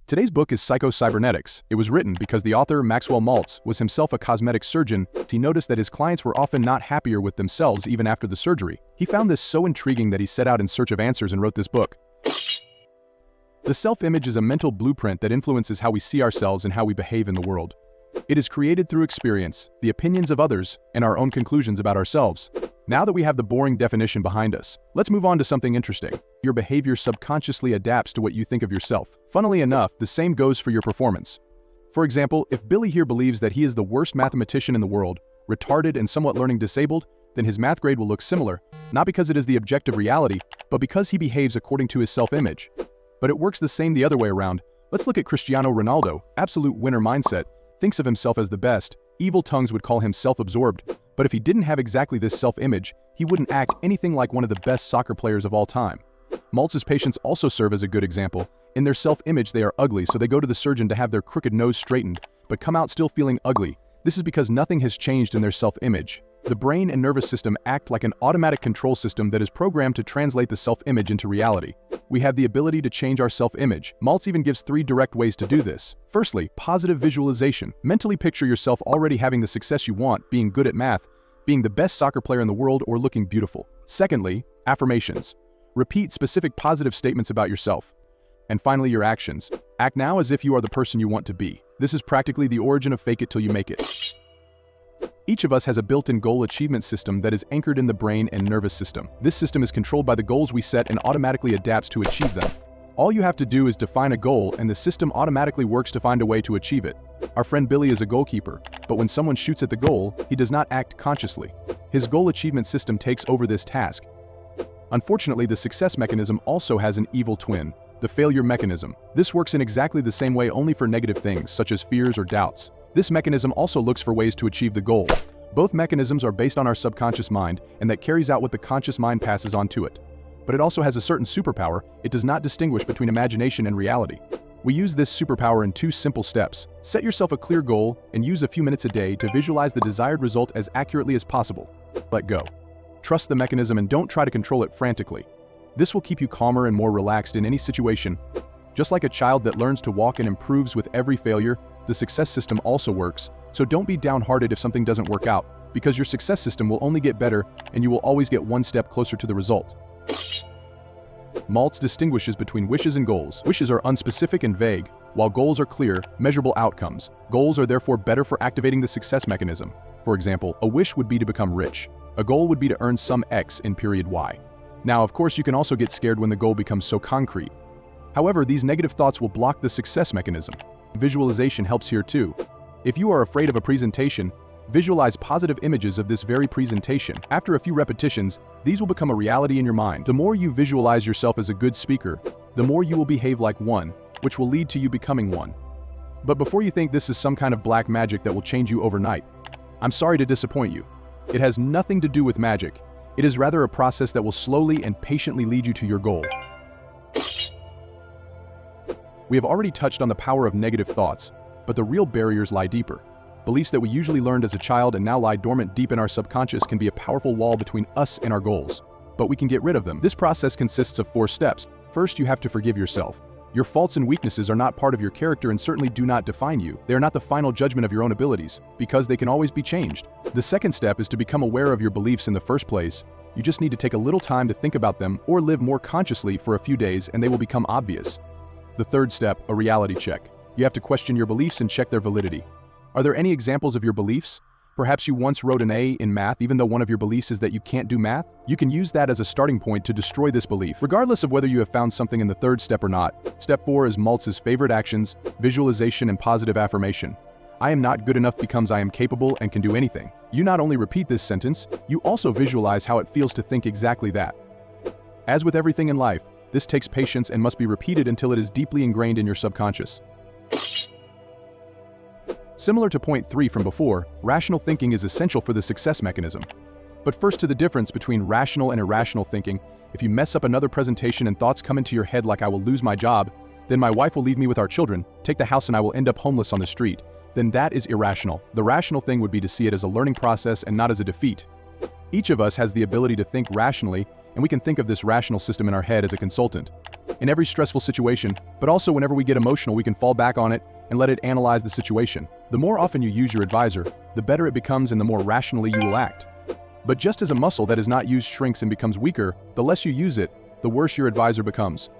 Today's book is Psycho-Cybernetics. It was written because the author, Maxwell Maltz, was himself a cosmetic surgeon. He noticed that his clients were often not happier with themselves even after the surgery. He found this so intriguing that he set out in search of answers and wrote this book. The self-image is a mental blueprint that influences how we see ourselves and how we behave in the world. It is created through experience, the opinions of others, and our own conclusions about ourselves. Now that we have the boring definition behind us, let's move on to something interesting. Your behavior subconsciously adapts to what you think of yourself. Funnily enough, the same goes for your performance. For example, if Billy here believes that he is the worst mathematician in the world, retarded and somewhat learning disabled, then his math grade will look similar, not because it is the objective reality, but because he behaves according to his self-image. But it works the same the other way around. Let's look at Cristiano Ronaldo, absolute winner mindset, thinks of himself as the best. Evil tongues would call him self-absorbed, but if he didn't have exactly this self-image, he wouldn't act anything like one of the best soccer players of all time. Maltz's patients also serve as a good example. In their self-image they are ugly, so they go to the surgeon to have their crooked nose straightened, but come out still feeling ugly. This is because nothing has changed in their self-image. The brain and nervous system act like an automatic control system that is programmed to translate the self-image into reality. We have the ability to change our self-image. Maltz even gives 3 direct ways to do this. Firstly, positive visualization. Mentally picture yourself already having the success you want, being good at math, being the best soccer player in the world, or looking beautiful. Secondly, affirmations. Repeat specific positive statements about yourself. And finally, your actions. Act now as if you are the person you want to be. This is practically the origin of fake it till you make it. Each of us has a built-in goal achievement system that is anchored in the brain and nervous system. This system is controlled by the goals we set and automatically adapts to achieve them. All you have to do is define a goal and the system automatically works to find a way to achieve it. Our friend Billy is a goalkeeper, but when someone shoots at the goal, he does not act consciously. His goal achievement system takes over this task. Unfortunately, the success mechanism also has an evil twin, the failure mechanism. This works in exactly the same way, only for negative things, such as fears or doubts. This mechanism also looks for ways to achieve the goal. Both mechanisms are based on our subconscious mind, and that carries out what the conscious mind passes on to it. But it also has a certain superpower. It does not distinguish between imagination and reality. We use this superpower in 2 simple steps. Set yourself a clear goal and use a few minutes a day to visualize the desired result as accurately as possible. Let go. Trust the mechanism and don't try to control it frantically. This will keep you calmer and more relaxed in any situation. Just like a child that learns to walk and improves with every failure, the success system also works. So don't be downhearted if something doesn't work out, because your success system will only get better and you will always get one step closer to the result. Maltz distinguishes between wishes and goals. Wishes are unspecific and vague, while goals are clear, measurable outcomes. Goals are therefore better for activating the success mechanism. For example, a wish would be to become rich. A goal would be to earn sum X in period Y. Now, of course, you can also get scared when the goal becomes so concrete. However, these negative thoughts will block the success mechanism. Visualization helps here too. If you are afraid of a presentation, visualize positive images of this very presentation. After a few repetitions, these will become a reality in your mind. The more you visualize yourself as a good speaker, the more you will behave like one, which will lead to you becoming one. But before you think this is some kind of black magic that will change you overnight, I'm sorry to disappoint you. It has nothing to do with magic. It is rather a process that will slowly and patiently lead you to your goal. We have already touched on the power of negative thoughts, but the real barriers lie deeper. Beliefs that we usually learned as a child and now lie dormant deep in our subconscious can be a powerful wall between us and our goals. But we can get rid of them. This process consists of 4 steps. First, you have to forgive yourself. Your faults and weaknesses are not part of your character and certainly do not define you. They are not the final judgment of your own abilities, because they can always be changed. The second step is to become aware of your beliefs in the first place. You just need to take a little time to think about them or live more consciously for a few days and they will become obvious. The third step, a reality check. You have to question your beliefs and check their validity. Are there any examples of your beliefs? Perhaps you once wrote an A in math even though one of your beliefs is that you can't do math? You can use that as a starting point to destroy this belief, regardless of whether you have found something in the third step or not. Step 4 is Maltz's favorite actions, visualization and positive affirmation. I am not good enough becomes I am capable and can do anything. You not only repeat this sentence, you also visualize how it feels to think exactly that. As with everything in life, this takes patience and must be repeated until it is deeply ingrained in your subconscious. Similar to point 3 from before, rational thinking is essential for the success mechanism. But first to the difference between rational and irrational thinking. If you mess up another presentation and thoughts come into your head like I will lose my job, then my wife will leave me with our children, take the house and I will end up homeless on the street, then that is irrational. The rational thing would be to see it as a learning process and not as a defeat. Each of us has the ability to think rationally, and we can think of this rational system in our head as a consultant. In every stressful situation, but also whenever we get emotional, we can fall back on it and let it analyze the situation. The more often you use your advisor, the better it becomes and the more rationally you will act. But just as a muscle that is not used shrinks and becomes weaker, the less you use it, the worse your advisor becomes.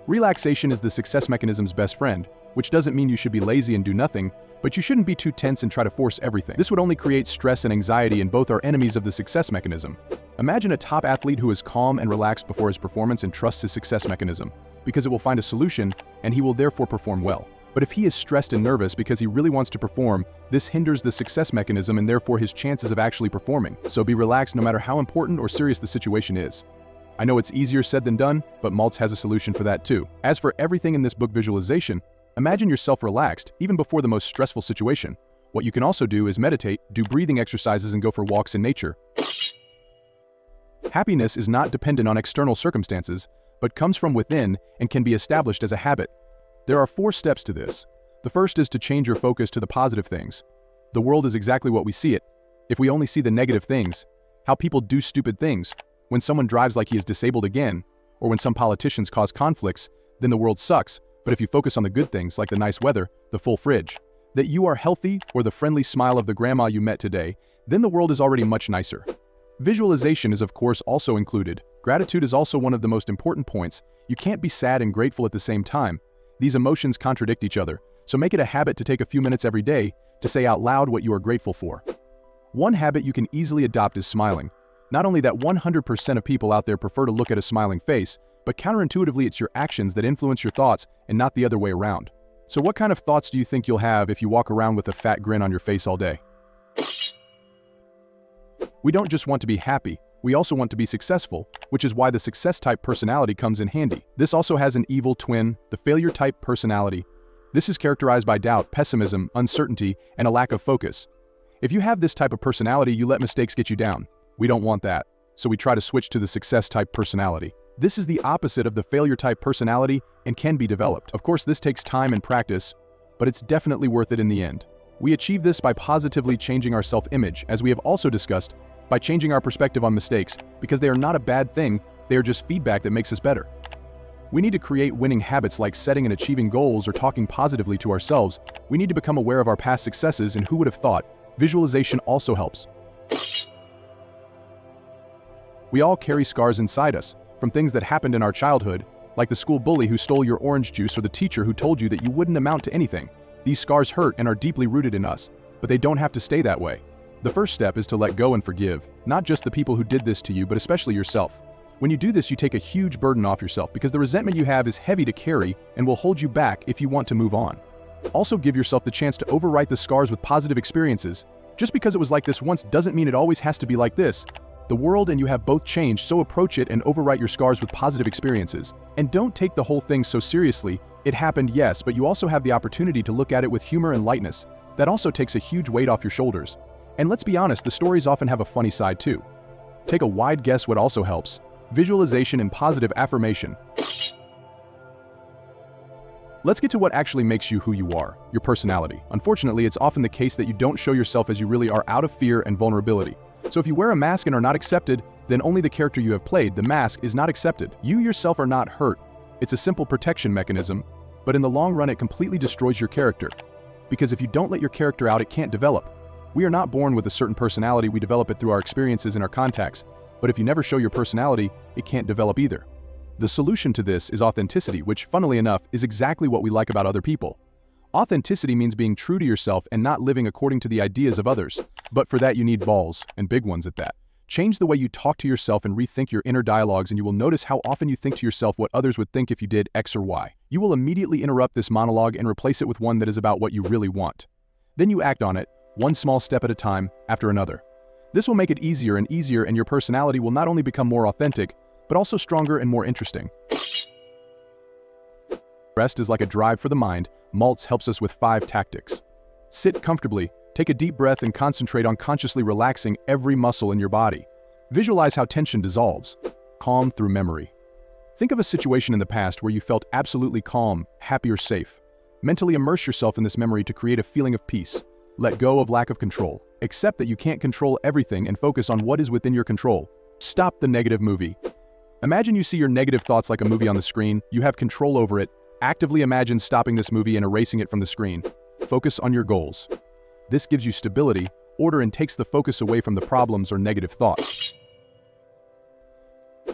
Relaxation is the success mechanism's best friend, which doesn't mean you should be lazy and do nothing, but you shouldn't be too tense and try to force everything. This would only create stress and anxiety, and both are enemies of the success mechanism. Imagine a top athlete who is calm and relaxed before his performance and trusts his success mechanism, because it will find a solution and he will therefore perform well. But if he is stressed and nervous because he really wants to perform, this hinders the success mechanism and therefore his chances of actually performing. So be relaxed no matter how important or serious the situation is. I know it's easier said than done, but Maltz has a solution for that too. As for everything in this book, visualization, imagine yourself relaxed, even before the most stressful situation. What you can also do is meditate, do breathing exercises, and go for walks in nature. Happiness is not dependent on external circumstances, but comes from within and can be established as a habit. There are 4 steps to this. The first is to change your focus to the positive things. The world is exactly what we see it. If we only see the negative things, how people do stupid things, when someone drives like he is disabled again, or when some politicians cause conflicts, then the world sucks. But if you focus on the good things like the nice weather, the full fridge, that you are healthy, or the friendly smile of the grandma you met today, then the world is already much nicer. Visualization is of course also included. Gratitude is also one of the most important points. You can't be sad and grateful at the same time. These emotions contradict each other, so make it a habit to take a few minutes every day to say out loud what you are grateful for. One habit you can easily adopt is smiling. Not only that 100% of people out there prefer to look at a smiling face, but counterintuitively it's your actions that influence your thoughts and not the other way around. So what kind of thoughts do you think you'll have if you walk around with a fat grin on your face all day? We don't just want to be happy, we also want to be successful, which is why the success-type personality comes in handy. This also has an evil twin, the failure-type personality. This is characterized by doubt, pessimism, uncertainty, and a lack of focus. If you have this type of personality, you let mistakes get you down. We don't want that, so we try to switch to the success-type personality. This is the opposite of the failure-type personality and can be developed. Of course, this takes time and practice, but it's definitely worth it in the end. We achieve this by positively changing our self-image, as we have also discussed, by changing our perspective on mistakes, because they are not a bad thing, they are just feedback that makes us better. We need to create winning habits like setting and achieving goals or talking positively to ourselves. We need to become aware of our past successes, and who would have thought, visualization also helps. We all carry scars inside us, from things that happened in our childhood, like the school bully who stole your orange juice or the teacher who told you that you wouldn't amount to anything. These scars hurt and are deeply rooted in us, but they don't have to stay that way. The first step is to let go and forgive, not just the people who did this to you, but especially yourself. When you do this, you take a huge burden off yourself because the resentment you have is heavy to carry and will hold you back if you want to move on. Also, give yourself the chance to overwrite the scars with positive experiences. Just because it was like this once doesn't mean it always has to be like this. The world and you have both changed, so approach it and overwrite your scars with positive experiences. And don't take the whole thing so seriously. It happened, yes, but you also have the opportunity to look at it with humor and lightness. That also takes a huge weight off your shoulders. And let's be honest, the stories often have a funny side too. Take a wide guess what also helps. Visualization and positive affirmation. Let's get to what actually makes you who you are, your personality. Unfortunately, it's often the case that you don't show yourself as you really are out of fear and vulnerability. So if you wear a mask and are not accepted, then only the character you have played, the mask, is not accepted. You yourself are not hurt. It's a simple protection mechanism, but in the long run it completely destroys your character. Because if you don't let your character out, it can't develop. We are not born with a certain personality, we develop it through our experiences and our contacts. But if you never show your personality, it can't develop either. The solution to this is authenticity, which, funnily enough, is exactly what we like about other people. Authenticity means being true to yourself and not living according to the ideas of others. But for that you need balls, and big ones at that. Change the way you talk to yourself and rethink your inner dialogues, and you will notice how often you think to yourself what others would think if you did X or Y. You will immediately interrupt this monologue and replace it with one that is about what you really want. Then you act on it, one small step at a time, after another. This will make it easier and easier, and your personality will not only become more authentic, but also stronger and more interesting. Rest is like a drive for the mind. Maltz helps us with 5 tactics. Sit comfortably, take a deep breath, and concentrate on consciously relaxing every muscle in your body. Visualize how tension dissolves. Calm through memory. Think of a situation in the past where you felt absolutely calm, happy, or safe. Mentally immerse yourself in this memory to create a feeling of peace. Let go of lack of control. Accept that you can't control everything and focus on what is within your control. Stop the negative movie. Imagine you see your negative thoughts like a movie on the screen. You have control over it. Actively imagine stopping this movie and erasing it from the screen. Focus on your goals. This gives you stability, order, and takes the focus away from the problems or negative thoughts.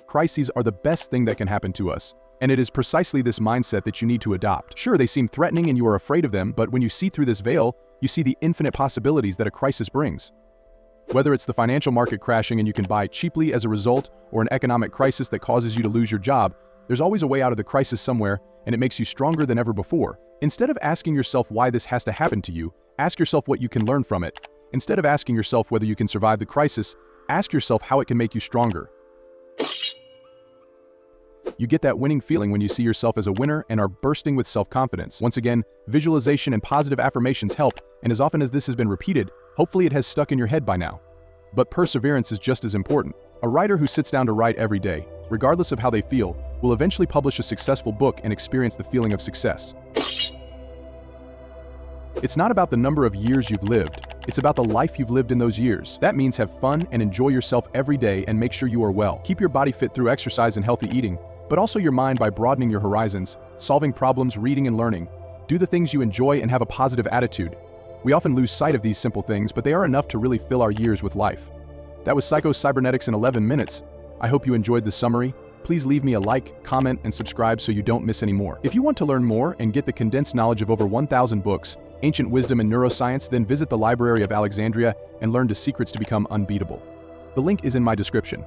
Crises are the best thing that can happen to us, and it is precisely this mindset that you need to adopt. Sure, they seem threatening and you are afraid of them, but when you see through this veil, you see the infinite possibilities that a crisis brings. Whether it's the financial market crashing and you can buy cheaply as a result, or an economic crisis that causes you to lose your job, there's always a way out of the crisis somewhere, and it makes you stronger than ever before. Instead of asking yourself why this has to happen to you, ask yourself what you can learn from it. Instead of asking yourself whether you can survive the crisis, ask yourself how it can make you stronger. You get that winning feeling when you see yourself as a winner and are bursting with self-confidence. Once again, visualization and positive affirmations help, and as often as this has been repeated, hopefully it has stuck in your head by now. But perseverance is just as important. A writer who sits down to write every day, regardless of how they feel, will eventually publish a successful book and experience the feeling of success. It's not about the number of years you've lived, it's about the life you've lived in those years. That means have fun and enjoy yourself every day and make sure you are well. Keep your body fit through exercise and healthy eating, but also your mind by broadening your horizons, solving problems, reading and learning. Do the things you enjoy and have a positive attitude. We often lose sight of these simple things, but they are enough to really fill our years with life. That was Psycho-Cybernetics in 11 minutes. I hope you enjoyed the summary. Please leave me a like, comment, and subscribe so you don't miss any more. If you want to learn more and get the condensed knowledge of over 1,000 books, ancient wisdom and neuroscience, then visit the Library of Alexandria and learn the secrets to become unbeatable. The link is in my description.